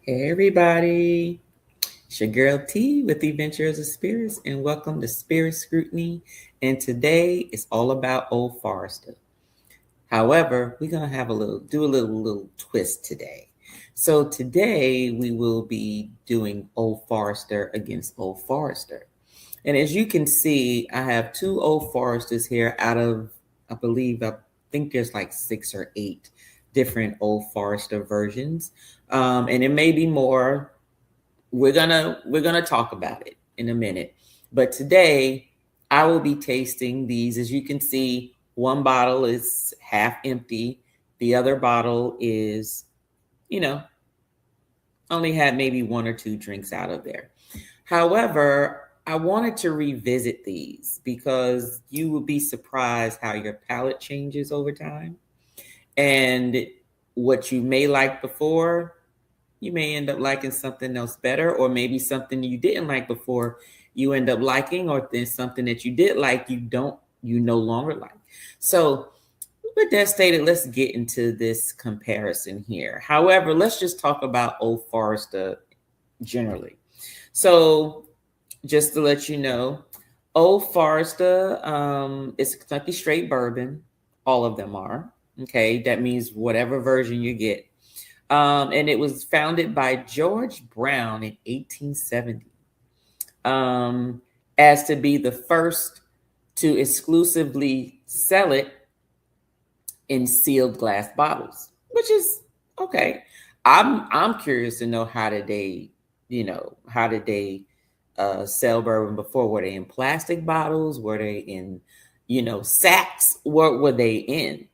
Hey everybody, it's your girl T with the Adventures of Spirits, and welcome to Spirit Scrutiny. And today is all about Old Forester. However, we're gonna have do a little twist today. So today we will be doing Old Forester against Old Forester. And as you can see, I have two Old Foresters here out of, I think there's like 6 or 8 different Old Forester versions. And it may be more. We're gonna talk about it in a minute. But today I will be tasting these. As you can see, one bottle is half empty. The other bottle is, you know, only had maybe one or two drinks out of there. However, I wanted to revisit these because you would be surprised how your palate changes over time. And what you may like before, you may end up liking something else better, or maybe something you didn't like before, you end up liking, or then something that you did like, you no longer like. So, with that stated, let's get into this comparison here. However, let's just talk about Old Forester generally. So, just to let you know, Old Forester is Kentucky straight bourbon. All of them are. Okay, that means whatever version you get. And it was founded by George Brown in 1870, um, as to be the first to exclusively sell it in sealed glass bottles, which is okay. I'm curious to know how did they sell bourbon before? Were they in plastic bottles? Were they in sacks? What were they in?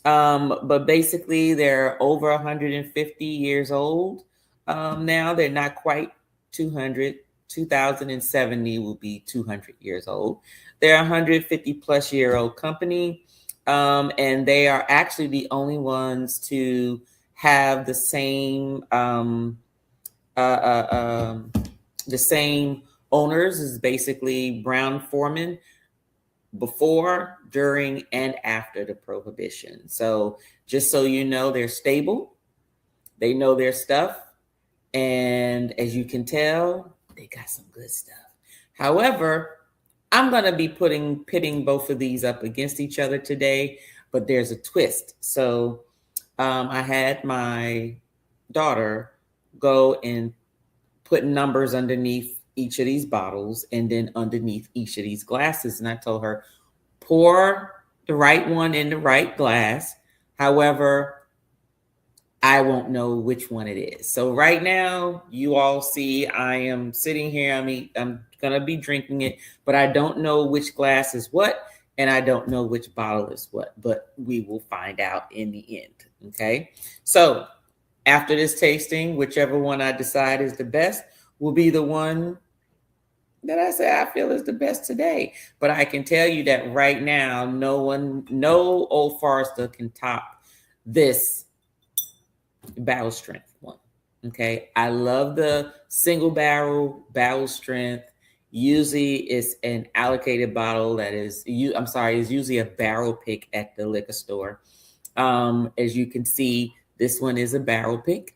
But basically, they're over 150 years old now. They're not quite 200. 2070 will be 200 years old. They're a 150 plus year old company, and they are actually the only ones to have uh, uh, um, the same owners as basically Brown Foreman before, during, and after the prohibition. So just so you know, they're stable. They know their stuff. And as you can tell, they got some good stuff. However, I'm going to be pitting both of these up against each other today, but there's a twist. So I had my daughter go and put numbers underneath each of these bottles and then underneath each of these glasses. And I told her, pour the right one in the right glass. However, I won't know which one it is. So right now, you all see I am sitting here. I'm gonna be drinking it, but I don't know which glass is what, and I don't know which bottle is what. But we will find out in the end. Okay. So after this tasting, whichever one I decide is the best will be the one that I say I feel is the best today. But I can tell you that right now, no Old Forester can top this barrel strength one. Okay. I love the single barrel strength. Usually it's an allocated bottle that is usually a barrel pick at the liquor store. As you can see, this one is a barrel pick.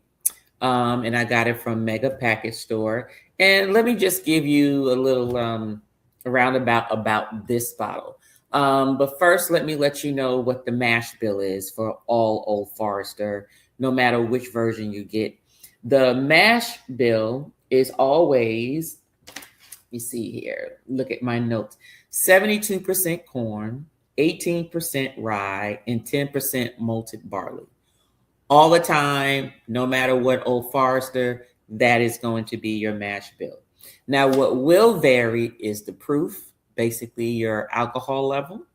And I got it from Mega Package Store. And let me just give you a little roundabout about this bottle. But first, let me let you know what the mash bill is for all Old Forester, no matter which version you get. The mash bill is always, you see here, look at my notes, 72% corn, 18% rye, and 10% malted barley. All the time, no matter what Old Forester, that is going to be your mash bill. Now, what will vary is the proof, basically your alcohol level.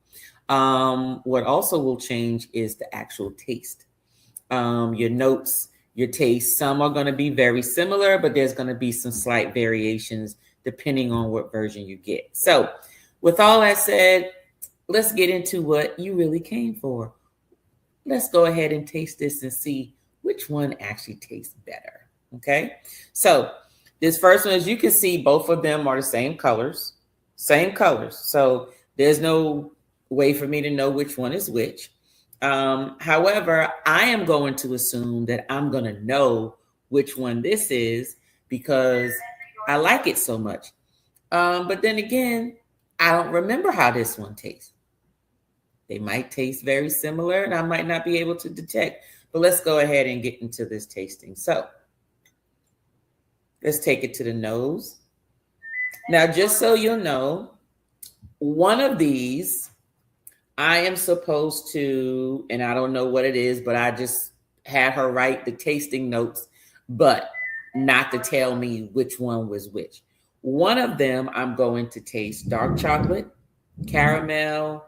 What also will change is the actual taste. Your notes, your taste, some are going to be very similar, but there's going to be some slight variations depending on what version you get. So, with all that said, let's get into what you really came for. Let's go ahead and taste this and see which one actually tastes better. Okay. So this first one, as you can see, both of them are the same colors, same colors. So there's no way for me to know which one is which. However, I am going to assume that I'm going to know which one this is because I like it so much. But then again, I don't remember how this one tastes. They might taste very similar and I might not be able to detect. But let's go ahead and get into this tasting. So let's take it to the nose. Now, just so you'll know, one of these I am supposed to, and I don't know what it is, but I just had her write the tasting notes, but not to tell me which one was which. One of them, I'm going to taste dark chocolate, caramel,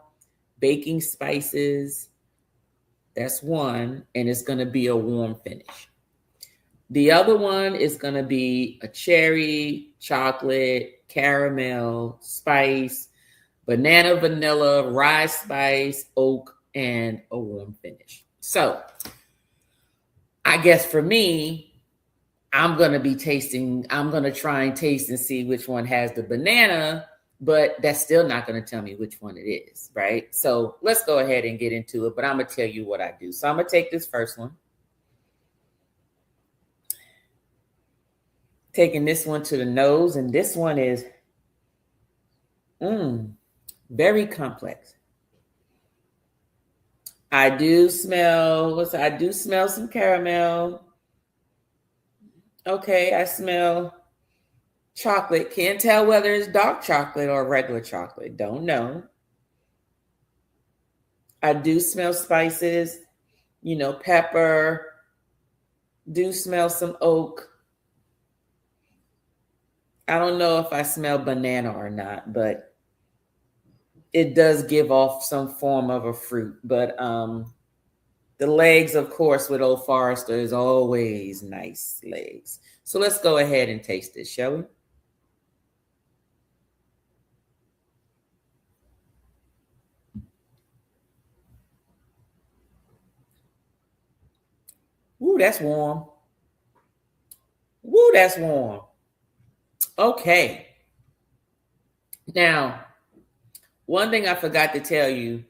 baking spices. That's one, and it's going to be a warm finish. The other one is going to be a cherry, chocolate, caramel, spice, banana, vanilla, rye spice, oak, and a warm finish. So I guess for me, I'm going to try and taste and see which one has the banana, but that's still not going to tell me which one it is, right? So let's go ahead and get into it, but I'm going to tell you what I do. So I'm going to take this first one. Taking this one to the nose, and this one is very complex. I do smell some caramel. Okay, I smell chocolate. Can't tell whether it's dark chocolate or regular chocolate. Don't know. I do smell spices, pepper. Do smell some oak. I don't know if I smell banana or not, but it does give off some form of a fruit. But the legs, of course, with Old Forester is always nice legs. So let's go ahead and taste this, shall we? Woo, that's warm. Woo, that's warm. Okay. Now, one thing I forgot to tell you,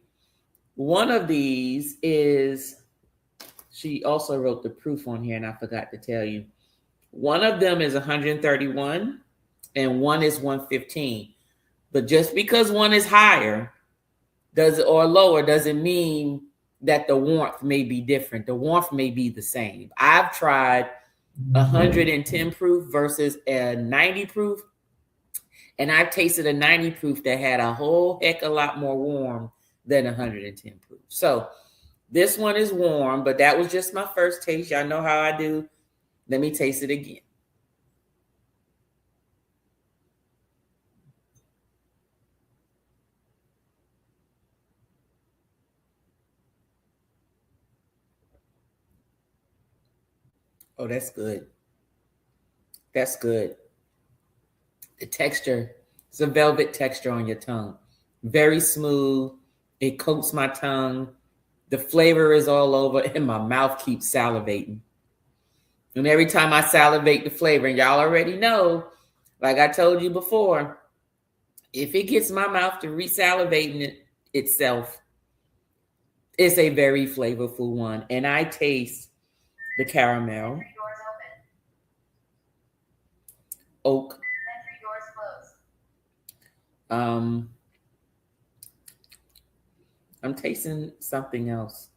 one of these is, she also wrote the proof on here and I forgot to tell you. One of them is 131 and one is 115. But just because one is higher or lower doesn't mean that the warmth may be different. The warmth may be the same. I've tried 110 proof versus a 90 proof, and I've tasted a 90 proof that had a whole heck a lot more warm than 110 proof. So this one is warm, but that was just my first taste. Y'all know how I do. Let me taste it again. Oh, that's good. That's good. The texture, it's a velvet texture on your tongue. Very smooth. It coats my tongue. The flavor is all over, and my mouth keeps salivating. And every time I salivate the flavor, and y'all already know, like I told you before, if it gets my mouth to resalivating itself, it's a very flavorful one. And I taste the caramel, oak, I'm tasting something else.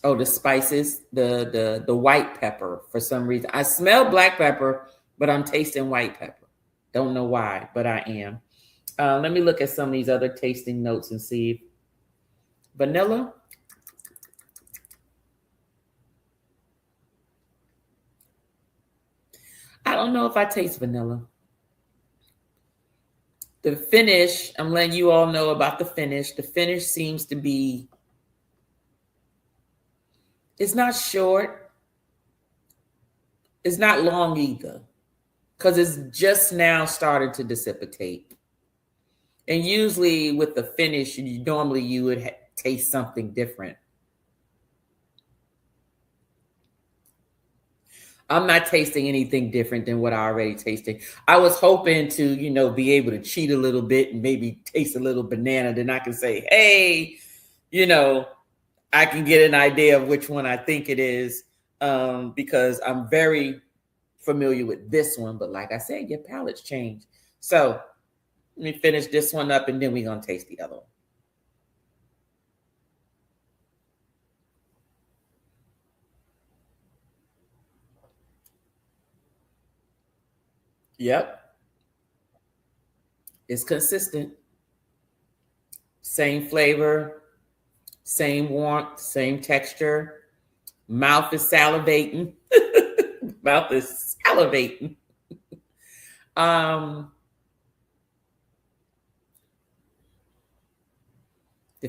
Oh, the spices, the white pepper for some reason. I smell black pepper, but I'm tasting white pepper. Don't know why, but I am. Let me look at some of these other tasting notes and see. Vanilla. I don't know if I taste vanilla. The finish, I'm letting you all know about the finish. The finish seems to be, it's not short. It's not long either, because it's just now started to dissipate. And usually with the finish, normally you would taste something different. I'm not tasting anything different than what I already tasted. I was hoping to, be able to cheat a little bit and maybe taste a little banana. Then I can say, hey, I can get an idea of which one I think it is. because I'm very familiar with this one. But like I said, your palates change. So let me finish this one up and then we're going to taste the other one. Yep. It's consistent. Same flavor, same warmth, same texture. Mouth is salivating. Mouth is salivating. The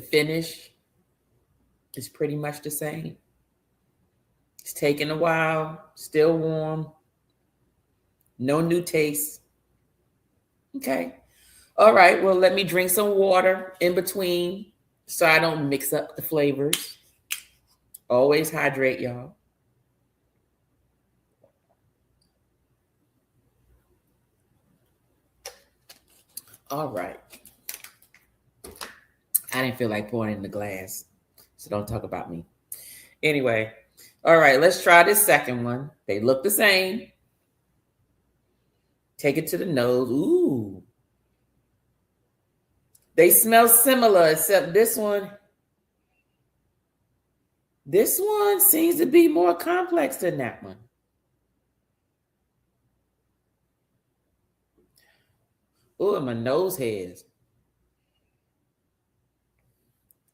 finish is pretty much the same. It's taking a while, still warm. No new taste. Okay. All right. Well, let me drink some water in between so I don't mix up the flavors. Always hydrate, y'all. All right. I didn't feel like pouring in the glass, so don't talk about me. Anyway, all right, let's try this second one. They look the same. Take it to the nose. Ooh. They smell similar, except this one seems to be more complex than that one. Oh, my nose hairs.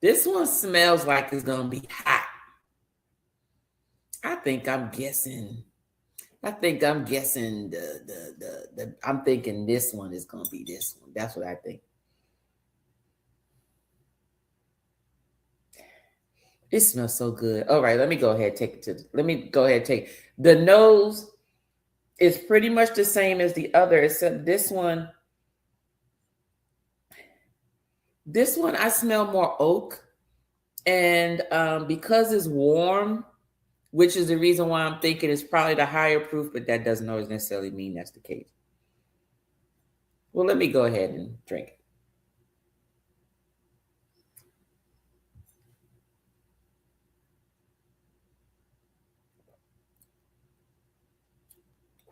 This one smells like it's gonna be hot. I think I'm guessing I'm thinking this one is gonna be this one. That's what I think. It smells so good. All right, let me go ahead and take the nose is pretty much the same as the other, except this one I smell more oak. And because it's warm, which is the reason why I'm thinking it's probably the higher proof, but that doesn't always necessarily mean that's the case. Well, let me go ahead and drink it.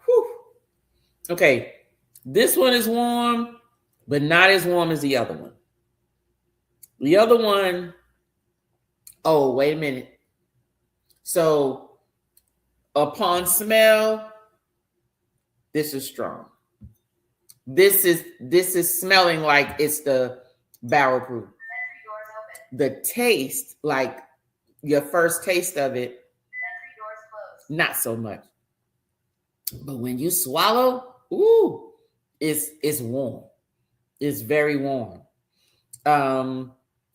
Whew. Okay, this one is warm, but not as warm as the other one. The other one, oh, wait a minute. So upon smell, this is strong. This is smelling like it's the barrel proof. The taste, like your first taste of it, not so much. But when you swallow, ooh, it's warm. It's very warm.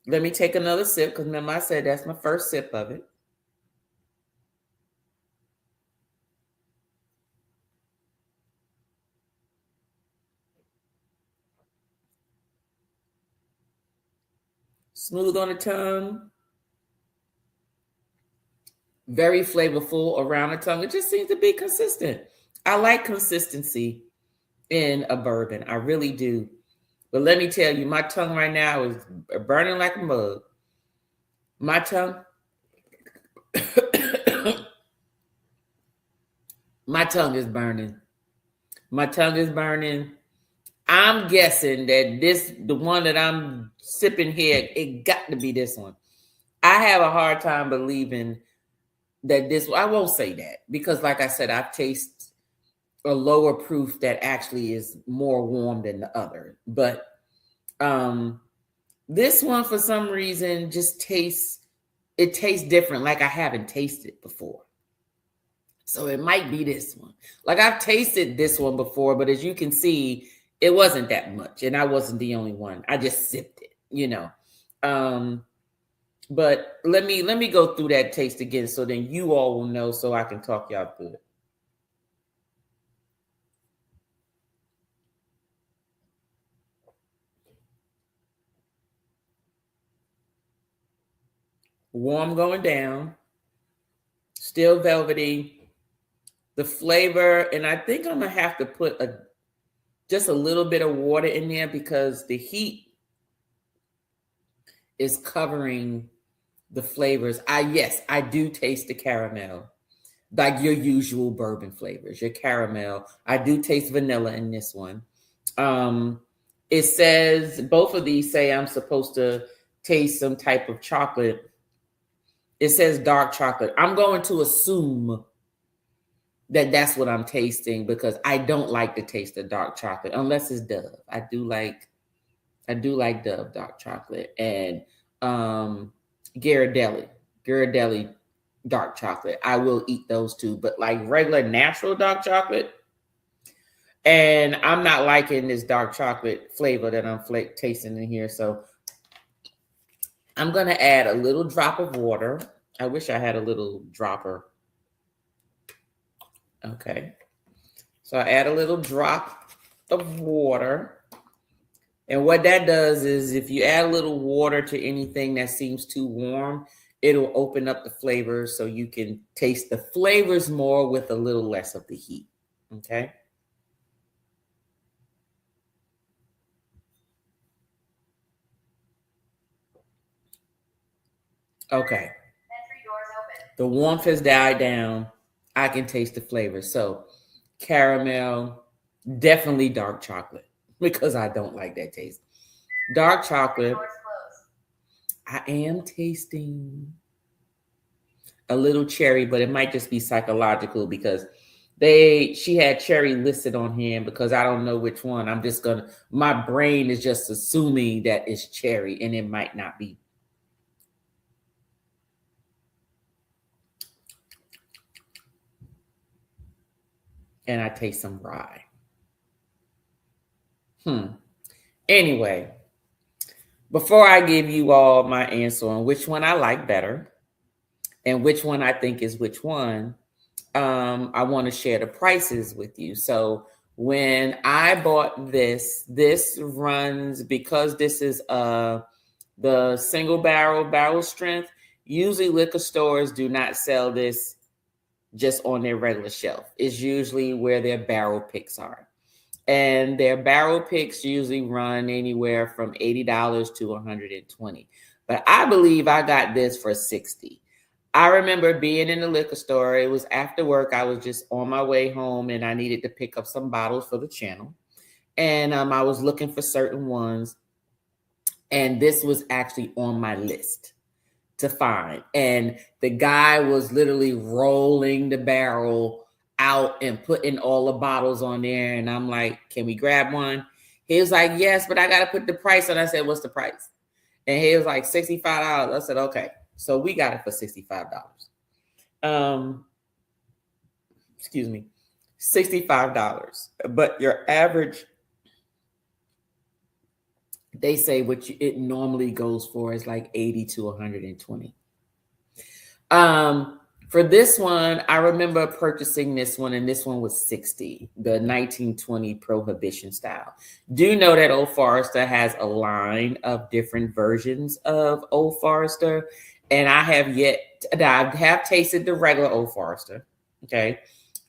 Let me take another sip because remember I said that's my first sip of it. Smooth on the tongue. Very flavorful around the tongue. It just seems to be consistent. I like consistency in a bourbon. I really do. But let me tell you, my tongue right now is burning like a mug. My tongue, my tongue is burning. My tongue is burning. I'm guessing that the one that I'm sipping here, it got to be this one. I have a hard time believing that I won't say that because like I said, I've tasted a lower proof that actually is more warm than the other. But this one for some reason just tastes different, like I haven't tasted before. So it might be this one. Like I've tasted this one before, but as you can see, it wasn't that much. And I wasn't the only one. I just sipped it, But let me go through that taste again so then you all will know so I can talk y'all through it. Warm going down, still velvety. The flavor, and I think I'm gonna have to put just a little bit of water in there because the heat is covering the flavors. I do taste the caramel. like your usual bourbon flavors, your caramel. I do taste vanilla in this one. Um, it says both of these say I'm supposed to taste some type of chocolate. It says dark chocolate. I'm going to assume that that's what I'm tasting because I don't like the taste of dark chocolate unless it's Dove. I do like Dove dark chocolate and um Ghirardelli. Ghirardelli dark chocolate. I will eat those two, but like regular natural dark chocolate, and I'm not liking this dark chocolate flavor that I'm tasting in here. So I'm gonna add a little drop of water. I wish I had a little dropper. Okay. So I add a little drop of water. And what that does is if you add a little water to anything that seems too warm, it'll open up the flavors so you can taste the flavors more with a little less of the heat. Okay. Okay. The warmth has died down. I can taste the flavor. So caramel, definitely dark chocolate because I don't like that taste. Dark chocolate. I am tasting a little cherry, but it might just be psychological because she had cherry listed on here because I don't know which one. My brain is just assuming that it's cherry and it might not be. And I taste some rye. Anyway, before I give you all my answer on which one I like better and which one I think is which one, I want to share the prices with you. So when I bought this runs because this is the single barrel strength. Usually liquor stores do not sell this just on their regular shelf. It's usually where their barrel picks are. And their barrel picks usually run anywhere from $80 to $120. But I believe I got this for $60. I remember being in the liquor store. It was after work. I was just on my way home and I needed to pick up some bottles for the channel. And I was looking for certain ones. And this was actually on my list to find. And the guy was literally rolling the barrel out and putting all the bottles on there. And I'm like, can we grab one? He was like, yes, but I got to put the price on. I said, what's the price? And he was like, $65. I said, okay. So we got it for $65. Excuse me, $65. But your average, they say it normally goes for is like 80 to 120. For this one, I remember purchasing this one, and this one was 60, the 1920 Prohibition style. Do know that Old Forester has a line of different versions of Old Forester, and I have tasted the regular Old Forester. Okay,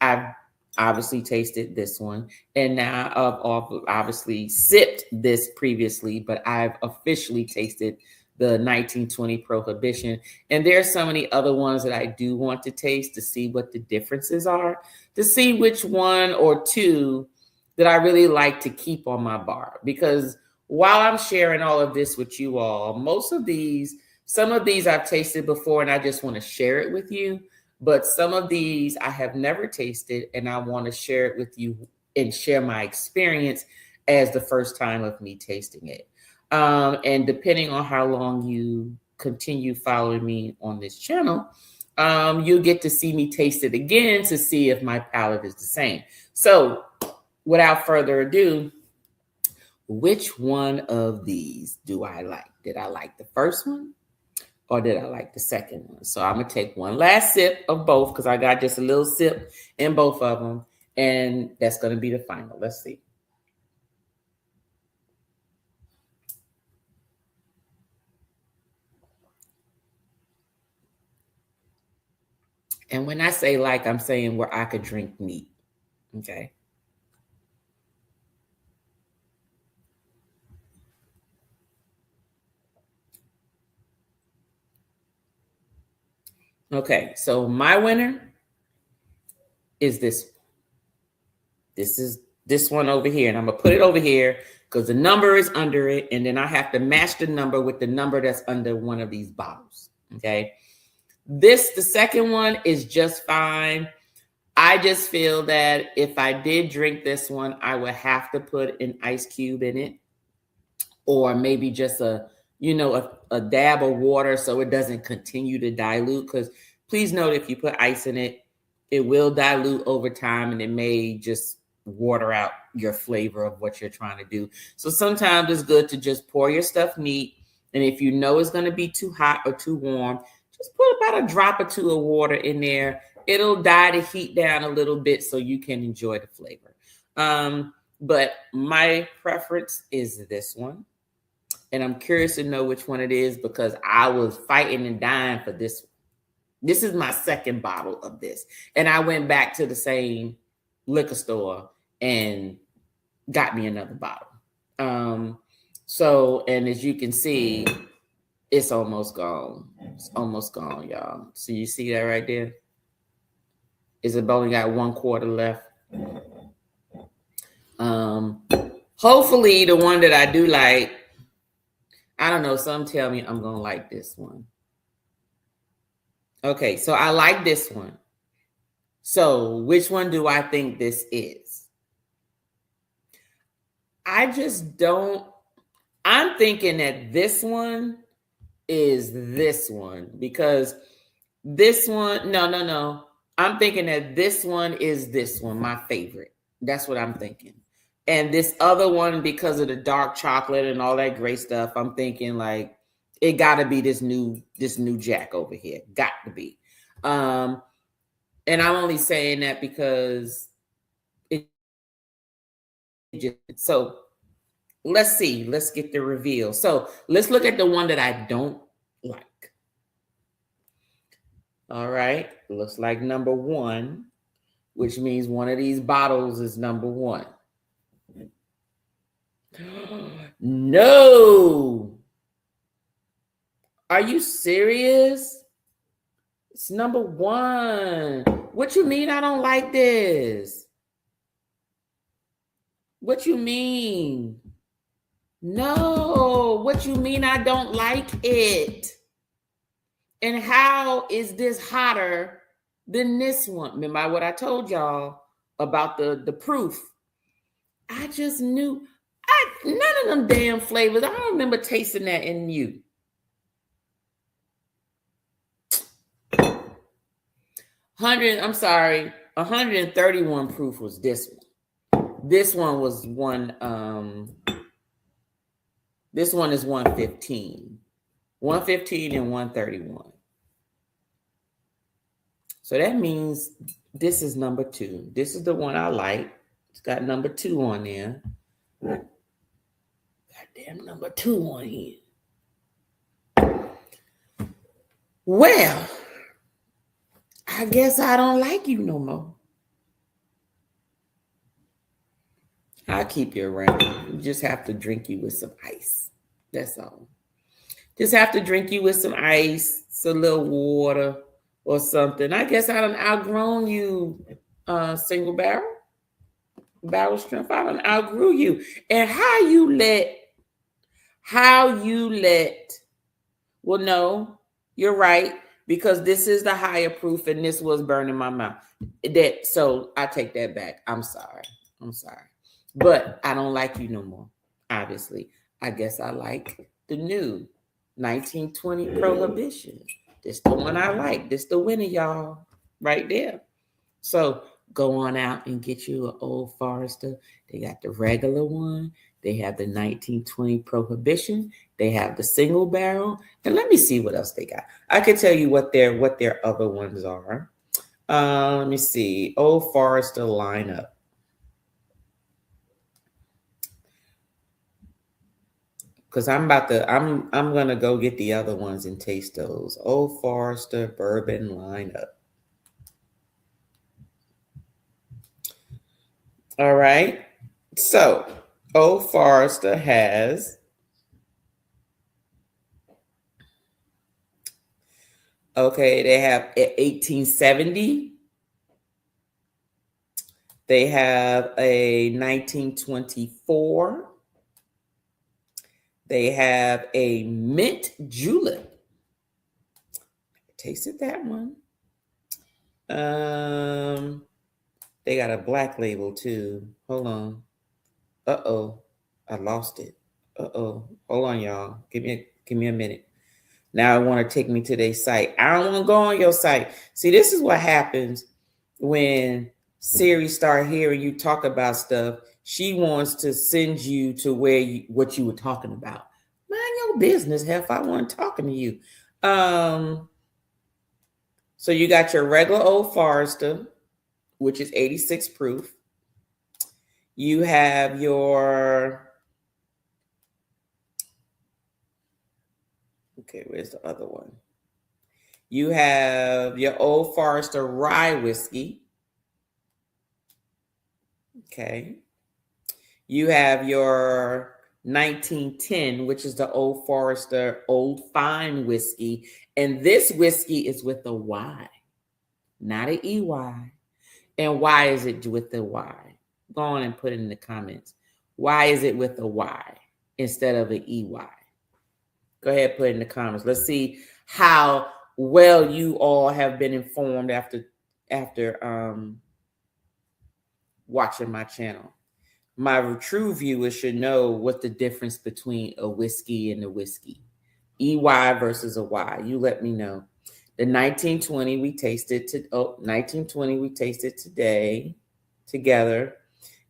I've obviously tasted this one, and now I've obviously sipped this previously, but I've officially tasted the 1920 Prohibition. And there's so many other ones that I do want to taste to see what the differences are, to see which one or two that I really like to keep on my bar. Because while I'm sharing all of this with you all, some of these I've tasted before and I just want to share it with you. But some of these I have never tasted and I want to share it with you and share my experience as the first time of me tasting it. And depending on how long you continue following me on this channel, you'll get to see me taste it again to see if my palate is the same. So without further ado, which one of these do I like? Did I like the first one or did I like the second one? So I'm going to take one last sip of both because I got just a little sip in both of them. And that's going to be the final. Let's see. And when I say like, I'm saying where I could drink neat. Okay. Okay. So my winner is this. This is this one over here, and I'm gonna put it over here because the number is under it, and then I have to match the number with the number that's under one of these bottles. Okay. The second one is just fine. I just feel that if I did drink this one, I would have to put an ice cube in it, or maybe just a dab of water so it doesn't continue to dilute. Because please note, if you put ice in it, it will dilute over time and it may just water out your flavor of what you're trying to do. So sometimes it's good to just pour your stuff neat. And if you know it's going to be too hot or too warm, just put about a drop or two of water in there. It'll die the heat down a little bit so you can enjoy the flavor. But my preference is this one. And I'm curious to know which one it is because I was fighting and dying for this one. This is my second bottle of this. And I went back to the same liquor store and got me another bottle. And as you can see, it's almost gone. It's almost gone, y'all. So you see that right there? It's only got 1/4 left. Hopefully the one that I do like, I don't know, some tell me I'm going to like this one. Okay, so I like this one. So which one do I think this is? I just don't. I'm thinking that this one is this one because this one, no. I'm thinking that this one is this one, my favorite. That's what I'm thinking. And this other one, because of the dark chocolate and all that great stuff, I'm thinking like it got to be this new Jack over here. Got to be. And I'm only saying that because so let's see. Let's get the reveal. So let's look at the one that I don't like. All right. Looks like number 1, which means one of these bottles is number 1. No. Are you serious? It's number 1. What you mean I don't like this? What you mean? No. What you mean I don't like it? And how is this hotter than this one? Remember what I told y'all about the proof? I just knew. None of them damn flavors. I don't remember tasting that in you. 131 proof was this one. This one was this one is 115. 115 and 131. So that means this is number 2. This is the one I like. It's got number 2 on there. Goddamn number 2 on here. Well, I guess I don't like you no more. I'll keep you around. You just have to drink you with some ice. That's all. Just have to drink you with some ice, some little water or something. I guess I done outgrown you, single barrel strength. I done outgrew you. And how you let, well, no, you're right, because this is the higher proof and this was burning my mouth. So I take that back. I'm sorry. But I don't like you no more, obviously. I guess I like the new 1920 Prohibition. This the one I like. This the winner, y'all, right there. So go on out and get you an Old Forester. They got the regular one. They have the 1920 Prohibition. They have the single barrel. And let me see what else they got. I can tell you what their other ones are. Let me see. Old Forester lineup. Because I'm gonna go get the other ones and taste those. Old Forester bourbon lineup. All right. So Old Forester has they have 1870, They have a 1924. They have a mint julep. Tasted that one. They got a black label too. Hold on. Uh-oh. I lost it. Uh-oh. Hold on, y'all. Give me a minute. Now I want to take me to their site. I don't want to go on your site. See, this is what happens when Siri start hearing you talk about stuff. She wants to send you to what you were talking about. Mind your business, if I wasn't talking to you. So you got your regular Old Forester, which is 86 proof. You have your, okay, where's the other one? You have your Old Forester rye whiskey. Okay. You have your 1910, which is the Old Forester Old Fine whiskey. And this whiskey is with a Y, not an EY. And why is it with the Y? Go on and put it in the comments. Why is it with a Y instead of an EY? Go ahead, put it in the comments. Let's see how well you all have been informed after watching my channel. My true viewers should know what the difference between a whiskey and a whiskey. EY versus a Y. You let me know. The 1920 we tasted 1920 we tasted today together.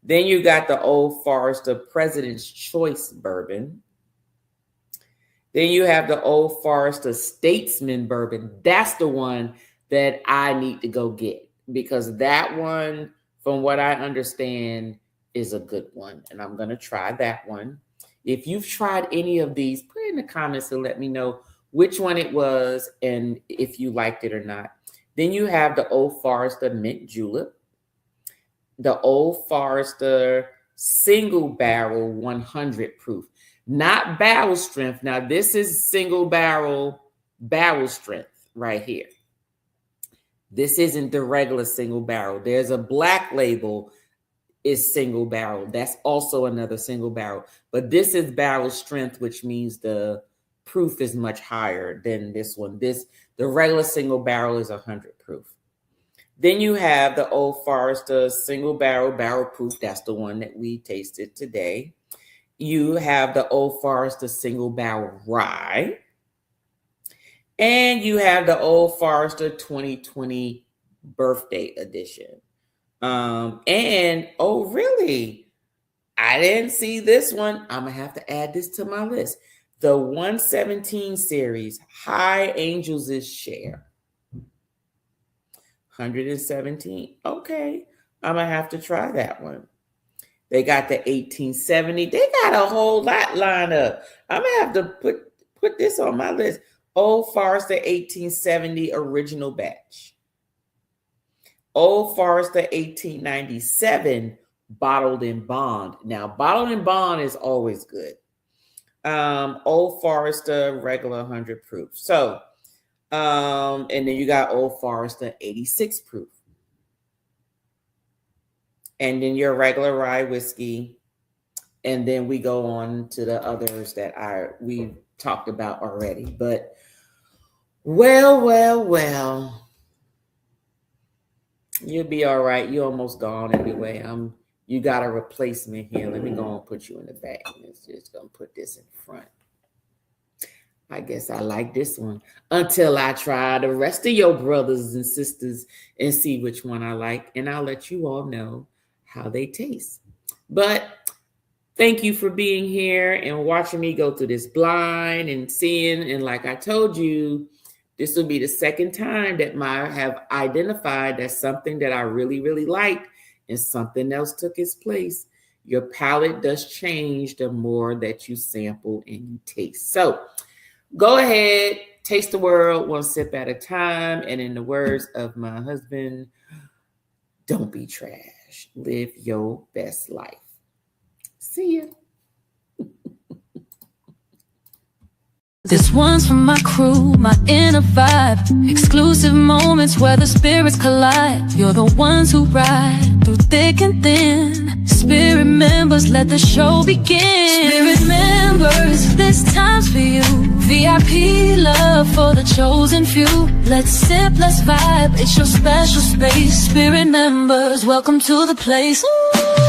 Then you got the Old Forester President's Choice Bourbon. Then you have the Old Forester Statesman Bourbon. That's the one that I need to go get, because that one, from what I understand, is a good one. And I'm going to try that one. If you've tried any of these, put it in the comments and let me know which one it was and if you liked it or not. Then you have the Old Forester Mint Julep, the Old Forester Single Barrel 100 proof, not barrel strength. Now this is single barrel strength right here. This isn't the regular single barrel. There's a black label is single barrel. That's also another single barrel. But this is barrel strength, which means the proof is much higher than this one. The regular single barrel is 100 proof. Then you have the Old Forester single barrel proof. That's the one that we tasted today. You have the Old Forester single barrel rye. And you have the Old Forester 2020 birthday edition. And oh, really? I didn't see this one. I'm going to have to add this to my list. The 117 series, High Angels' Share. 117. Okay. I'm going to have to try that one. They got the 1870. They got a whole lot lined up. I'm going to have to put this on my list. Old Forester 1870 original batch. Old Forester 1897 bottled in bond. Now, bottled in bond is always good. Old Forester regular 100 proof. So, and then you got Old Forester 86 proof. And then your regular rye whiskey. And then we go on to the others that we talked about already. But well. You'll be all right. You're almost gone anyway. You got a replacement here. Let me go and put you in the back. It's just gonna put this in front. I guess I like this one until I try the rest of your brothers and sisters and see which one I like, and I'll let you all know how they taste. But thank you for being here and watching me go through this blind and seeing. And like I told you, this will be the second time that I have identified that something that I really, really liked and something else took its place. Your palate does change the more that you sample and you taste. So go ahead, taste the world one sip at a time. And in the words of my husband, don't be trash. Live your best life. See ya. This one's for my crew, my inner vibe. Exclusive moments where the spirits collide. You're the ones who ride through through thick and thin. Spirit members, let the show begin. Spirit members, this time's for you. VIP love for the chosen few. Let's sip, let's vibe, it's your special space. Spirit members, welcome to the place. Ooh.